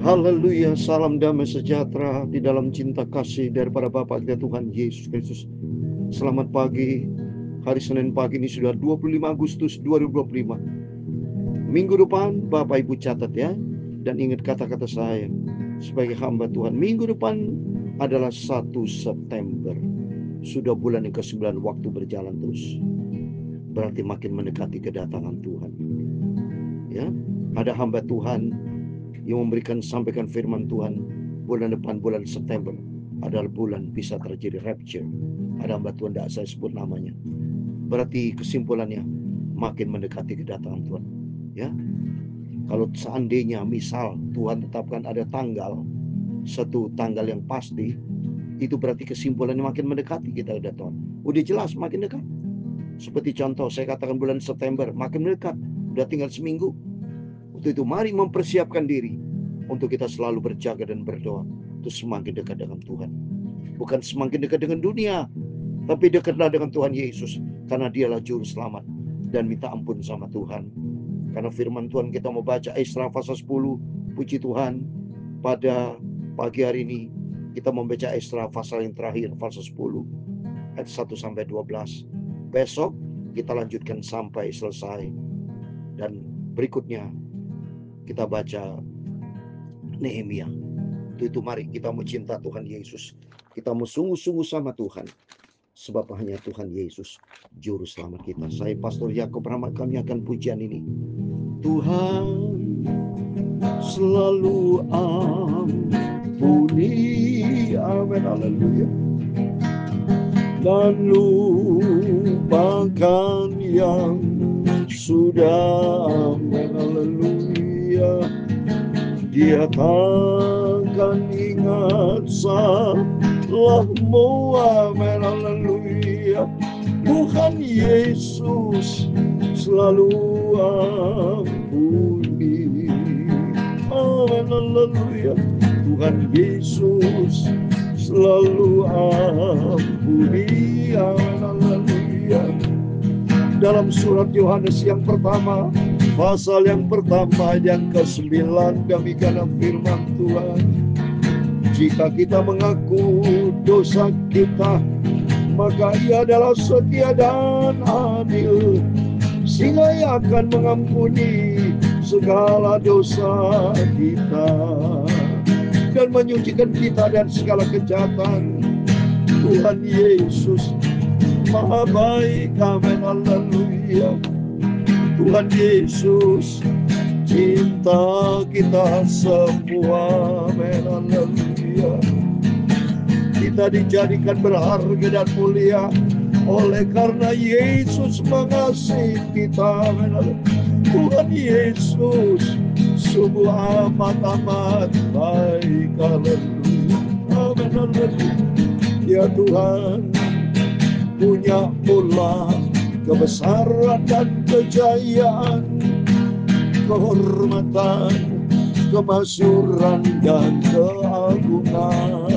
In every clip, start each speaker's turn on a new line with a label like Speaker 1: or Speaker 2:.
Speaker 1: Haleluya, salam damai sejahtera di dalam cinta kasih daripada Bapa kita Tuhan Yesus Kristus. Selamat pagi, hari Senin pagi ini sudah 25 Agustus 2025. Minggu depan Bapak Ibu catat ya, dan ingat kata-kata saya sebagai hamba Tuhan. Minggu depan adalah 1 September. Sudah bulan yang ke-9, waktu berjalan terus. Berarti makin mendekati kedatangan Tuhan. Ya, ada hamba Tuhan yang sampaikan firman Tuhan, bulan depan, bulan September adalah bulan bisa terjadi rapture. Ada hamba Tuhan, tidak saya sebut namanya. Berarti kesimpulannya makin mendekati kedatangan Tuhan. Ya, kalau seandainya misal Tuhan tetapkan ada satu tanggal yang pasti, itu berarti kesimpulannya makin mendekati kita kedatangan. Udah jelas makin dekat. Seperti contoh saya katakan bulan September makin mendekat, udah tinggal seminggu. Untuk itu mari mempersiapkan diri untuk kita selalu berjaga dan berdoa untuk semakin dekat dengan Tuhan. Bukan semakin dekat dengan dunia, tapi dekatlah dengan Tuhan Yesus, karena dialah juru selamat, dan minta ampun sama Tuhan. Karena firman Tuhan kita mau baca Esra pasal 10. Puji Tuhan, pada pagi hari ini kita membaca Esra pasal yang terakhir, pasal 10 ayat 1-12. Besok kita lanjutkan sampai selesai, dan berikutnya kita baca Nehemia. Itu mari kita mau cinta Tuhan Yesus, kita mau sungguh-sungguh sama Tuhan, sebab hanya Tuhan Yesus juru selamat kita. Saya Pastor Yakob Rahmat, kami akan pujian ini. Tuhan selalu ampuni, amin, haleluya, dan lupakan yang sudah, amin, haleluya. Dia takkan ingat salahmu, amin, haleluya. Tuhan Yesus selalu ampuni, amin, haleluya. Tuhan Yesus selalu ampuni, amin, haleluya. Dalam surat Yohanes yang pertama, pasal yang pertama, yang ke-9, demikian firman Tuhan. Jika kita mengaku dosa kita, maka Ia adalah setia dan adil, sehingga Ia akan mengampuni segala dosa kita dan menyucikan kita dari segala kejahatan. Tuhan Yesus Maha baik, amin, haleluya. Tuhan Yesus cinta kita semua, amin, haleluya. Kita dijadikan berharga dan mulia oleh karena Yesus mengasihi kita, amin, haleluya. Tuhan Yesus sungguh amat baik, haleluya, amin, haleluya. Ya Tuhan, punya mula kebesaran dan kejayaan, kehormatan, kemasyuran dan keagungan.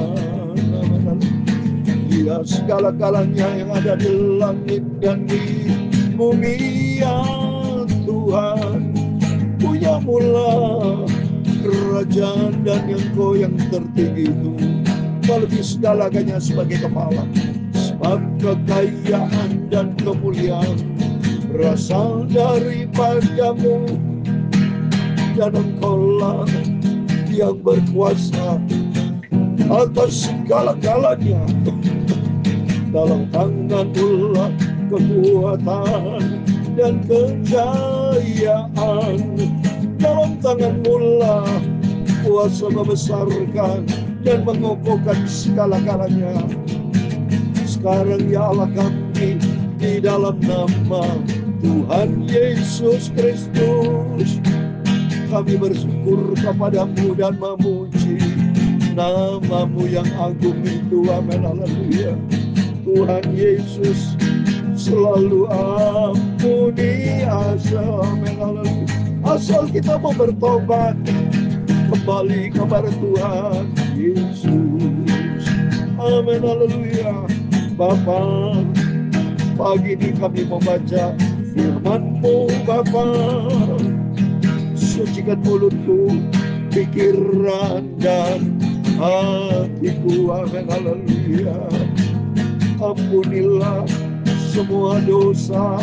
Speaker 1: Ya segala-galanya yang ada di langit dan di bumi, ya Tuhan, punya mula kerajaan dan Engkau yang tertinggi itu melebihi segala-galanya sebagai kepala. Sebab kekayaan dan kemuliaan berasal daripadamu, dan Engkaulah yang berkuasa atas segala-galanya. Dalam tangan-Mu kekuatan dan kejayaan, dalam tangan-Mu kuasa membesarkan dan mengokohkan segala-galanya. Sekarang ya Allah kami di dalam nama Tuhan Yesus Kristus, kami bersyukur kepadamu dan memuji nama-Mu yang agung itu, amin, haleluya. Tuhan Yesus selalu ampuni asal, amin, haleluya. Asal kita mau bertobat kembali kepada Tuhan Yesus, amin, haleluya. Bapa, pagi ini kami membaca firman-Mu, Bapa. Sucikan mulutku pikiran dan hatiku. Amin, haleluya. Ampunilah semua dosa,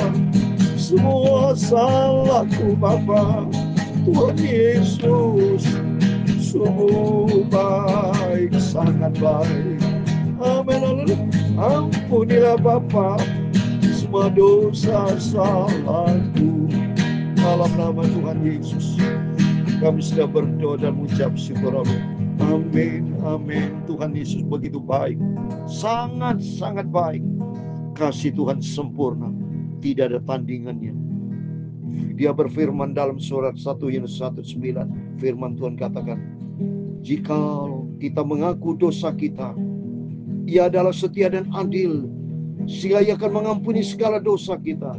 Speaker 1: semua salahku Bapa. Tuhan Yesus sungguh baik, sangat baik. Amin, haleluya. Ampunilah Bapa semua dosa salahku. Dalam nama Tuhan Yesus kami sudah berdoa dan mengucap syukur. Amin, amin. Tuhan Yesus begitu baik, sangat-sangat baik. Kasih Tuhan sempurna, tidak ada tandingannya. Dia berfirman dalam surat 1 Yohanes 1:9, firman Tuhan katakan, jikalau kita mengaku dosa kita, Ia adalah setia dan adil, sehingga Ia akan mengampuni segala dosa kita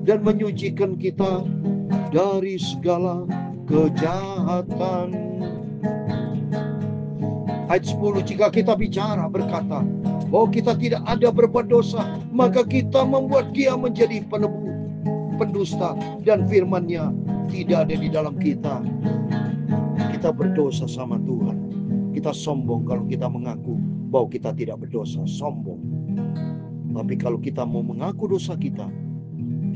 Speaker 1: dan menyucikan kita dari segala kejahatan. Ayat 10, jika kita bicara berkata bahwa kita tidak ada berbuat dosa, maka kita membuat Dia menjadi pendusta, dan firman-Nya tidak ada di dalam kita. Kita berdosa sama Tuhan. Kita sombong kalau kita mengaku bahwa kita tidak berdosa, sombong. Tapi kalau kita mau mengaku dosa kita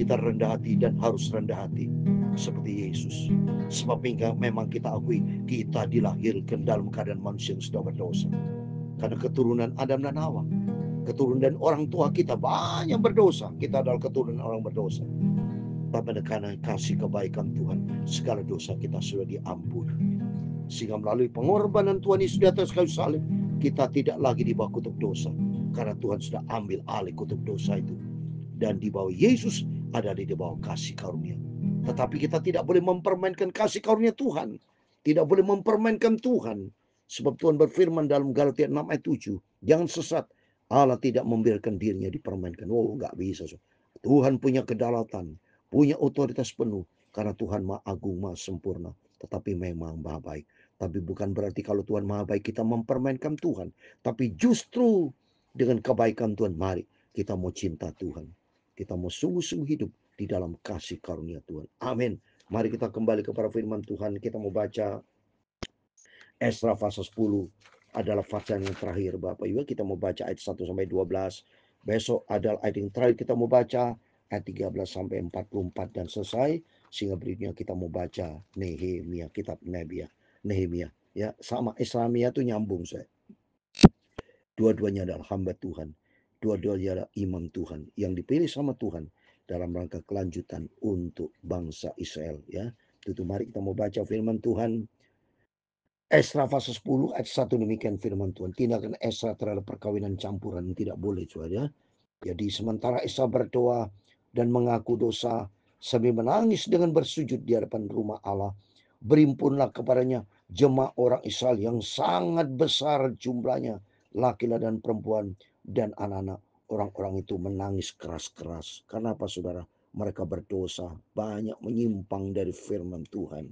Speaker 1: rendah hati dan harus rendah hati seperti Yesus. Sebab memang kita akui kita dilahirkan dalam keadaan manusia yang sudah berdosa. Karena keturunan Adam dan Hawa, keturunan orang tua kita banyak berdosa. Kita adalah keturunan orang berdosa. Tapi karena kasih kebaikan Tuhan, segala dosa kita sudah diampuni. Sehingga melalui pengorbanan Tuhan Yesus di atas kayu salib, kita tidak lagi di bawah kutuk dosa. Karena Tuhan sudah ambil alih kutuk dosa itu. Dan di bawah Yesus ada di bawah kasih karunia. Tetapi kita tidak boleh mempermainkan kasih karunia Tuhan. Tidak boleh mempermainkan Tuhan. Sebab Tuhan berfirman dalam Galatia 6 ayat 7. Jangan sesat. Allah tidak membiarkan dirinya dipermainkan. Oh, enggak bisa. Tuhan punya kedaulatan, punya otoritas penuh. Karena Tuhan Maha Agung, Maha Sempurna. Tetapi memang Maha Baik. Tapi bukan berarti kalau Tuhan Maha Baik kita mempermainkan Tuhan. Tapi justru dengan kebaikan Tuhan, mari kita mau cinta Tuhan. Kita mau sungguh-sungguh hidup di dalam kasih karunia Tuhan. Amin. Mari kita kembali kepada firman Tuhan. Kita mau baca Esra pasal 10. Adalah bacaan yang terakhir Bapak Ibu. Kita mau baca ayat 1 sampai 12. Besok adalah ayat yang terakhir kita mau baca ayat 13 sampai 44 dan selesai. Sehingga berikutnya kita mau baca Nehemia, kitab Nehemia. Ya, sama Islamia itu nyambung saya. Dua-duanya adalah hamba Tuhan. Dua-duanya adalah imam Tuhan yang dipilih sama Tuhan dalam rangka kelanjutan untuk bangsa Israel. Ya, itu mari kita mau baca firman Tuhan. Esra pasal 10 ayat 1 demikian firman Tuhan. Tindakan Esra terhadap perkawinan campuran tidak boleh, saudara. Jadi sementara Esra berdoa dan mengaku dosa sambil menangis dengan bersujud di hadapan rumah Allah, berimpunlah kepadanya jemaah orang Israel yang sangat besar jumlahnya, laki-laki dan perempuan dan anak-anak. Orang-orang itu menangis keras-keras. Karena apa, saudara? Mereka berdosa, banyak menyimpang dari firman Tuhan.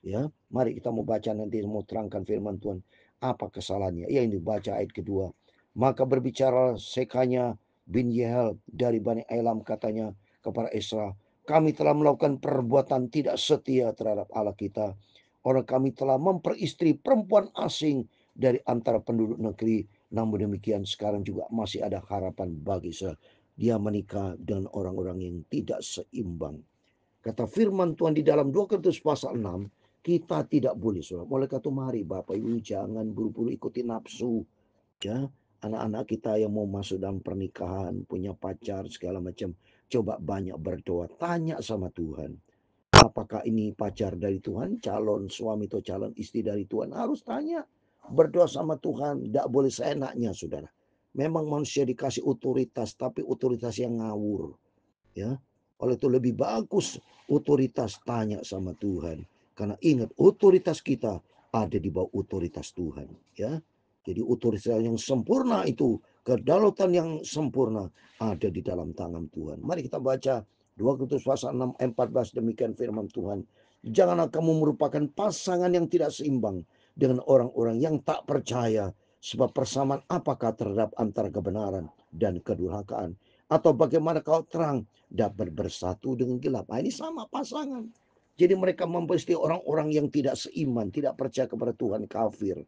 Speaker 1: Ya, mari kita mau baca nanti, mau terangkan firman Tuhan. Apa kesalahannya? Ya, ini baca ayat kedua. Maka berbicara Sekanya bin Yehel dari Bani Elam, katanya kepada Esra, kami telah melakukan perbuatan tidak setia terhadap Allah kita. Orang kami telah memperistri perempuan asing dari antara penduduk negeri. Namun demikian sekarang juga masih ada harapan bagi Israel. Dia menikah dengan orang-orang yang tidak seimbang. Kata firman Tuhan di dalam 2 Korintus pasal 6, kita tidak boleh, saudara. Oleh karena itu mari Bapak Ibu jangan buru-buru ikuti nafsu. Ya, anak-anak kita yang mau masuk dalam pernikahan, punya pacar segala macam, coba banyak berdoa, tanya sama Tuhan. Apakah ini pacar dari Tuhan, calon suami atau calon istri dari Tuhan? Harus tanya. Berdoa sama Tuhan, tidak boleh seenaknya, saudara. Memang manusia dikasih otoritas, tapi otoritas yang ngawur. Ya, oleh itu lebih bagus otoritas tanya sama Tuhan. Karena ingat, otoritas kita ada di bawah otoritas Tuhan. Ya, jadi otoritas yang sempurna itu, kedaulatan yang sempurna ada di dalam tangan Tuhan. Mari kita baca 2 Korintus pasal 6 ayat 14, demikian firman Tuhan. Janganlah kamu merupakan pasangan yang tidak seimbang dengan orang-orang yang tak percaya. Sebab persamaan apakah terhadap antara kebenaran dan kedurhakaan? Atau bagaimana kau terang dapat bersatu dengan gelap? Nah, ini sama pasangan. Jadi mereka memperistri orang-orang yang tidak seiman, tidak percaya kepada Tuhan, kafir.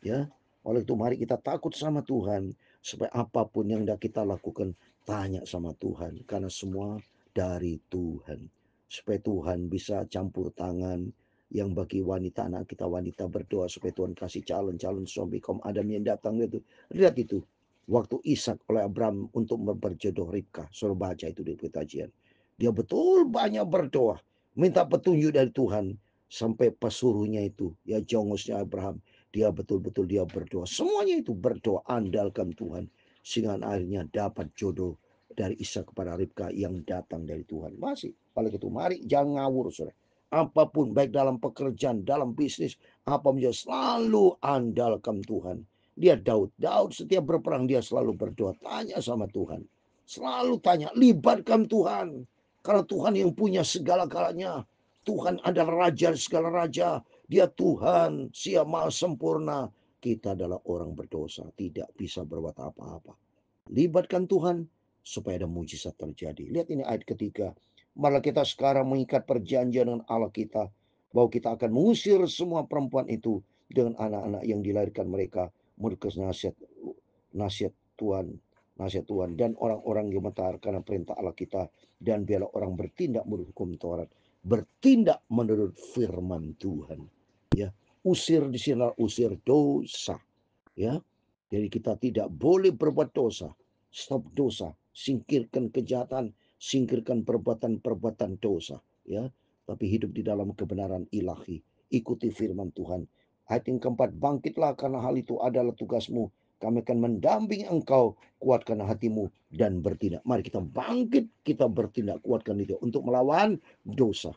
Speaker 1: Ya, oleh itu mari kita takut sama Tuhan, supaya apapun yang hendak kita lakukan, tanya sama Tuhan, karena semua dari Tuhan. Supaya Tuhan bisa campur tangan, yang bagi wanita, anak kita wanita berdoa supaya Tuhan kasih calon-calon suami kaum Adam yang datang itu. Lihat itu, waktu Ishak oleh Abraham untuk memperjodoh Ribka, suruh baca itu di pengajian. Dia betul banyak berdoa, minta petunjuk dari Tuhan, sampai pesuruhnya itu, ya jongosnya Abraham, dia betul-betul dia berdoa. Semuanya itu berdoa, andalkan Tuhan. Sehingga akhirnya dapat jodoh dari Ishak kepada Ribka yang datang dari Tuhan. Masih, kalau gitu mari jangan ngawur, saudara. Apapun, baik dalam pekerjaan, dalam bisnis, apa menjadi, selalu andalkan Tuhan. Dia Daud setiap berperang dia selalu berdoa, tanya sama Tuhan. Selalu tanya, libatkan Tuhan. Karena Tuhan yang punya segala-galanya. Tuhan adalah raja segala raja. Dia Tuhan, Dia Maha Sempurna. Kita adalah orang berdosa, tidak bisa berbuat apa-apa. Libatkan Tuhan supaya ada mujizat terjadi. Lihat ini ayat ketiga. Malah kita sekarang mengikat perjanjian dengan Allah kita, bahwa kita akan mengusir semua perempuan itu dengan anak-anak yang dilahirkan mereka menurut nasihat Tuhan, nasihat Tuhan, dan orang-orang yang mentaat karena perintah Allah kita, dan biarlah orang bertindak menurut hukum Taurat, bertindak menurut firman Tuhan. Ya, usir di sini, usir dosa. Ya, jadi kita tidak boleh berbuat dosa. Stop dosa, singkirkan kejahatan, singkirkan perbuatan-perbuatan dosa. Ya, tapi hidup di dalam kebenaran ilahi. Ikuti firman Tuhan. Ayat yang keempat, bangkitlah karena hal itu adalah tugasmu. Kami akan mendampingi engkau, kuatkan hatimu dan bertindak. Mari kita bangkit, kita bertindak, kuatkan itu untuk melawan dosa.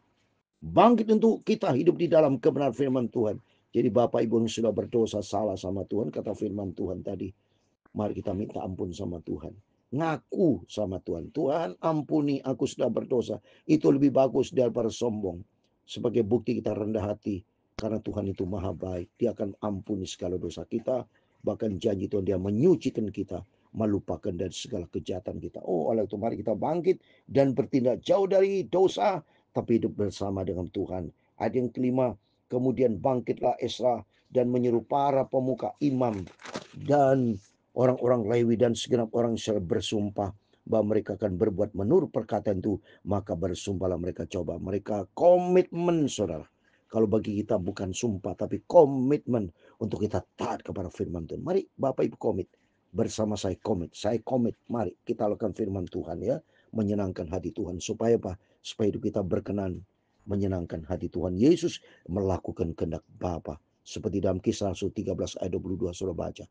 Speaker 1: Bangkit untuk kita hidup di dalam kebenaran firman Tuhan. Jadi Bapak Ibu yang sudah berdosa, salah sama Tuhan, kata firman Tuhan tadi, mari kita minta ampun sama Tuhan. Ngaku sama Tuhan. Tuhan, ampuni, aku sudah berdosa. Itu lebih bagus daripada sombong. Sebagai bukti kita rendah hati. Karena Tuhan itu maha baik. Dia akan ampuni segala dosa kita. Bahkan janji Tuhan, dia menyucikan kita, melupakan dari segala kejahatan kita. Oh, oleh itu mari kita bangkit dan bertindak jauh dari dosa, tapi hidup bersama dengan Tuhan. Ayat yang kelima, kemudian bangkitlah Esra dan menyeru para pemuka, imam, dan orang-orang Lewi dan segenap orang Israel bersumpah bahwa mereka akan berbuat menurut perkataan itu. Maka bersumpahlah mereka. Coba, mereka komitmen, saudara. Kalau bagi kita bukan sumpah, tapi komitmen untuk kita taat kepada firman Tuhan. Mari Bapak Ibu komit. Bersama saya komit. Saya komit. Mari kita lakukan firman Tuhan, ya. Menyenangkan hati Tuhan. Supaya apa? Supaya hidup kita berkenan, menyenangkan hati Tuhan Yesus, melakukan kehendak Bapa. Seperti dalam Kisah Rasul 13 ayat 22 sudah baca.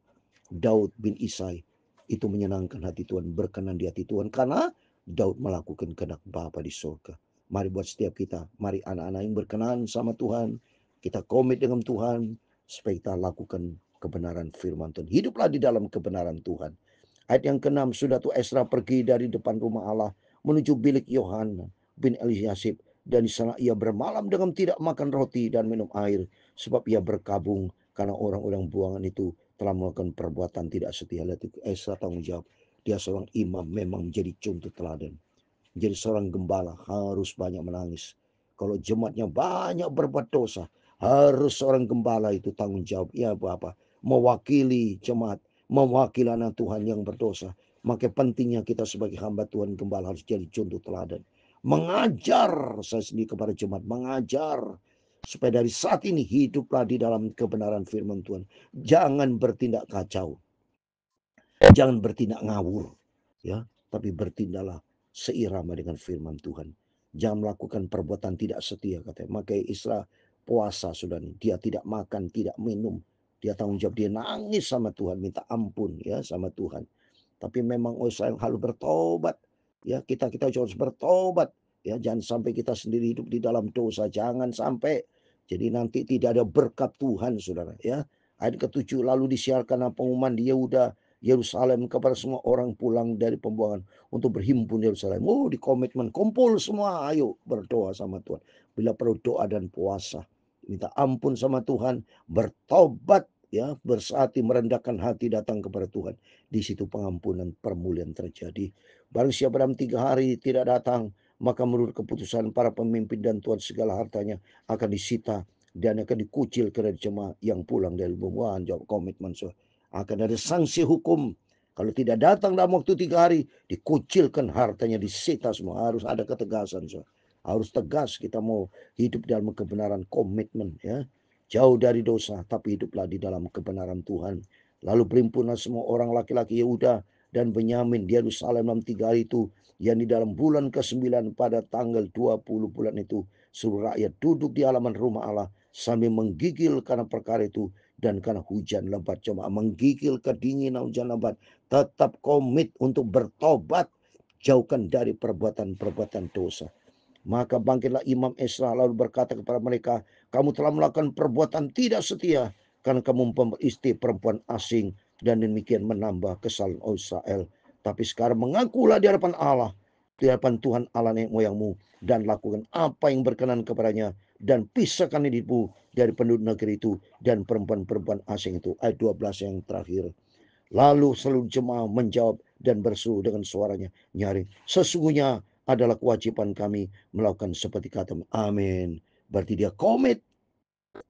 Speaker 1: Daud bin Isai itu menyenangkan hati Tuhan, berkenan di hati Tuhan, karena Daud melakukan kehendak Bapa di surga. Mari buat setiap kita, mari anak-anak yang berkenan sama Tuhan, kita komit dengan Tuhan, supaya kita lakukan kebenaran firman Tuhan. Hiduplah di dalam kebenaran Tuhan. Ayat yang ke-6, sudah tuh Esra pergi dari depan rumah Allah menuju bilik Yohanan bin Eliasib, dan di sana ia bermalam dengan tidak makan roti dan minum air, sebab ia berkabung karena orang-orang buangan itu telah melakukan perbuatan tidak setia. Lihat Esra tanggung jawab. Dia seorang imam, memang menjadi contoh teladan. Jadi seorang gembala harus banyak menangis. Kalau jemaatnya banyak berbuat dosa, harus seorang gembala itu tanggung jawab. Ya Bapak, mewakili jemaat, mewakili anak Tuhan yang berdosa. Maka pentingnya kita sebagai hamba Tuhan gembala harus jadi contoh teladan. Mengajar saya sendiri kepada jemaat, mengajar. Supaya dari saat ini hiduplah di dalam kebenaran firman Tuhan. Jangan bertindak kacau. Jangan bertindak ngawur. Ya, tapi bertindaklah seirama dengan firman Tuhan. Jangan melakukan perbuatan tidak setia, katanya. Maka Isra puasa sudah nih. Dia tidak makan, tidak minum. Dia tanggung jawab, dia nangis sama Tuhan, minta ampun ya sama Tuhan. Tapi memang saya harus bertobat. Ya, kita harus bertobat. Ya, jangan sampai kita sendiri hidup di dalam dosa. Jangan sampai. Jadi nanti tidak ada berkat Tuhan, saudara. Ya, ayat ke-7, lalu disiarkan pengumuman di Yerusalem kepada semua orang pulang dari pembuangan untuk berhimpun di Yerusalem. Oh, di komitmen, kumpul semua, ayo berdoa sama Tuhan. Bila perlu doa dan puasa, minta ampun sama Tuhan, bertobat, ya, bersati, merendahkan hati, datang kepada Tuhan. Di situ pengampunan, permuliaan terjadi. Barang siapa dalam 3 hari tidak datang, maka menurut keputusan para pemimpin dan tuan segala hartanya akan disita dan akan dikucil kepada jemaah yang pulang dari bumbung. Jawab komitmen, so. Akan ada sanksi hukum. Kalau tidak datang dalam waktu 3 hari, dikucilkan hartanya, disita semua. Harus ada ketegasan, so. Harus tegas kita mau hidup dalam kebenaran, komitmen, ya. Jauh dari dosa, tapi hiduplah di dalam kebenaran Tuhan. Lalu berhimpunlah semua orang laki-laki Yehuda dan Benyamin di Yerusalem dalam 3 hari itu, yang di dalam bulan ke-9 pada tanggal 20 bulan itu, seluruh rakyat duduk di halaman rumah Allah sambil menggigil karena perkara itu dan karena hujan lebat. Coba menggigil kedinginan hujan lebat. Tetap komit untuk bertobat, jauhkan dari perbuatan-perbuatan dosa. Maka bangkitlah Imam Esra lalu berkata kepada mereka, kamu telah melakukan perbuatan tidak setia karena kamu memperistri perempuan asing dan demikian menambah kesalahan Israel. Tapi sekarang mengakulah di hadapan Allah, di hadapan Tuhan Allah nenek moyangmu, dan lakukan apa yang berkenan kepadanya, dan pisahkan dirimu dari penduduk negeri itu dan perempuan-perempuan asing itu. Ayat 12 yang terakhir. Lalu seluruh jemaah menjawab dan berseru dengan suaranya nyaring, sesungguhnya adalah kewajiban kami melakukan seperti kata. Amin. Berarti dia komit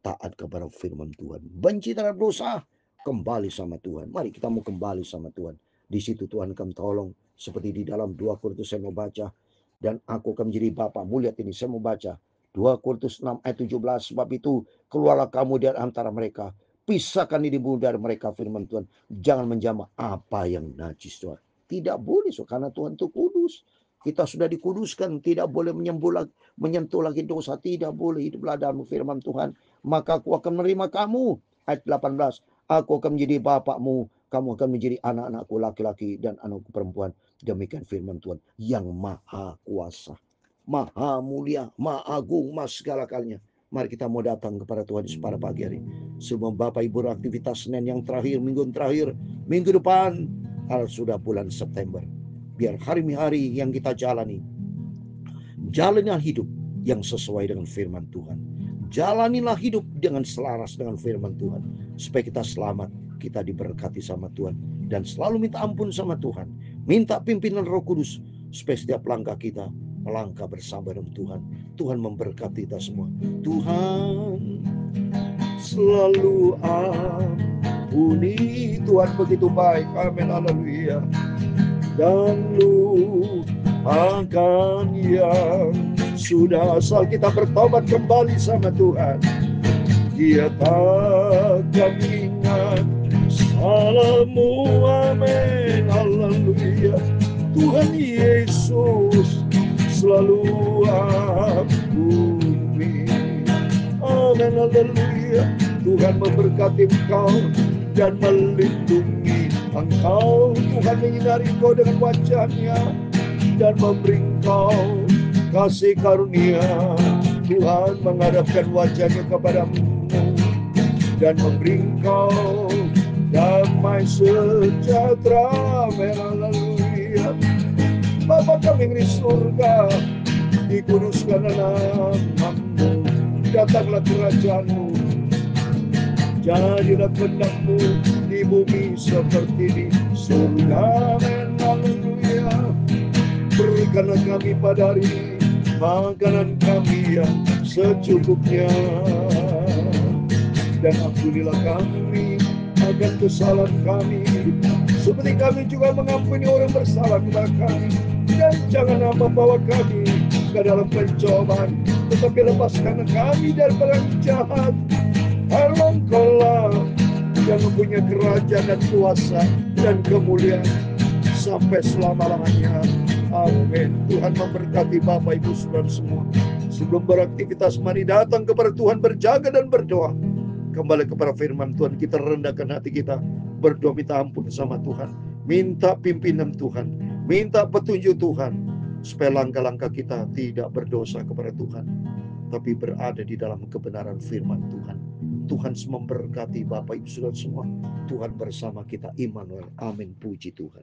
Speaker 1: taat kepada firman Tuhan. Benci terhadap dosa, kembali sama Tuhan. Mari kita mau kembali sama Tuhan. Di situ Tuhan akan tolong. Seperti di dalam 2 Korintus saya mau baca. Dan aku akan menjadi Bapamu. Lihat ini saya mau baca. 2 Korintus 6 ayat 17. Sebab itu keluarlah kamu dari antara mereka. Pisahkan dirimu dari mereka, firman Tuhan. Jangan menjamah apa yang najis, Tuhan. Tidak boleh, so, karena Tuhan itu kudus. Kita sudah dikuduskan, tidak boleh menyentuh lagi dosa, tidak boleh. Hiduplah dalam firman Tuhan. Maka aku akan menerima kamu. Ayat 18. Aku akan menjadi bapakmu, kamu akan menjadi anak-anakku laki-laki dan anakku perempuan. Demikian firman Tuhan yang maha kuasa, maha mulia, maha agung, mas segala kalinya. Mari kita mau datang kepada Tuhan pada pagi hari. Sebelum Bapak Ibu aktivitas Senin yang terakhir, minggu terakhir, minggu depan sudah bulan September. Biar hari-hari yang kita jalani, jalanilah hidup yang sesuai dengan firman Tuhan. Jalanilah hidup dengan selaras dengan firman Tuhan. Supaya kita selamat, kita diberkati sama Tuhan. Dan selalu minta ampun sama Tuhan. Minta pimpinan Roh Kudus. Supaya setiap langkah kita melangkah bersama dengan Tuhan. Tuhan memberkati kita semua. Tuhan selalu ampuni. Tuhan begitu baik. Amin. Haleluya. Dan lupakan yang sudah, asal kita bertobat kembali sama Tuhan. Dia takkan ingat salahmu. Amin. Haleluya. Tuhan Yesus selalu ampuni. Amin. Haleluya. Tuhan memberkati engkau dan melindungi engkau. Tuhan menyinari engkau dengan wajahnya dan memberi engkau kasih karunia. Tuhan menghadapkan wajahnya kepadamu dan memberi engkau damai sejahtera. Haleluya. Bapa kami di surga, dikuduskan namamu, datanglah kerajaanmu, jadilah kehendakmu di bumi seperti di surga. Amin. Haleluya. Berikanlah kami pada hari ini makanan kami yang secukupnya, dan ampunilah kami akan kesalahan kami, seperti kami juga mengampuni orang bersalah kepada kami. Dan janganlah membawa kami ke dalam pencobaan, tetapi lepaskan kami dari yang jahat. Karena Engkaulah yang mempunyai kerajaan dan kuasa dan kemuliaan sampai selama-lamanya. Amin. Tuhan memberkati Bapak Ibu Saudara semua. Sebelum beraktivitas, mari datang kepada Tuhan, berjaga dan berdoa. Kembali kepada firman Tuhan, kita rendahkan hati kita, berdoa minta ampun sama Tuhan, minta pimpinan Tuhan, minta petunjuk Tuhan, supaya langkah-langkah kita tidak berdosa kepada Tuhan, tapi berada di dalam kebenaran firman Tuhan. Tuhan memberkati Bapak Ibu Saudara semua. Tuhan bersama kita, Immanuel. Amin. Puji Tuhan.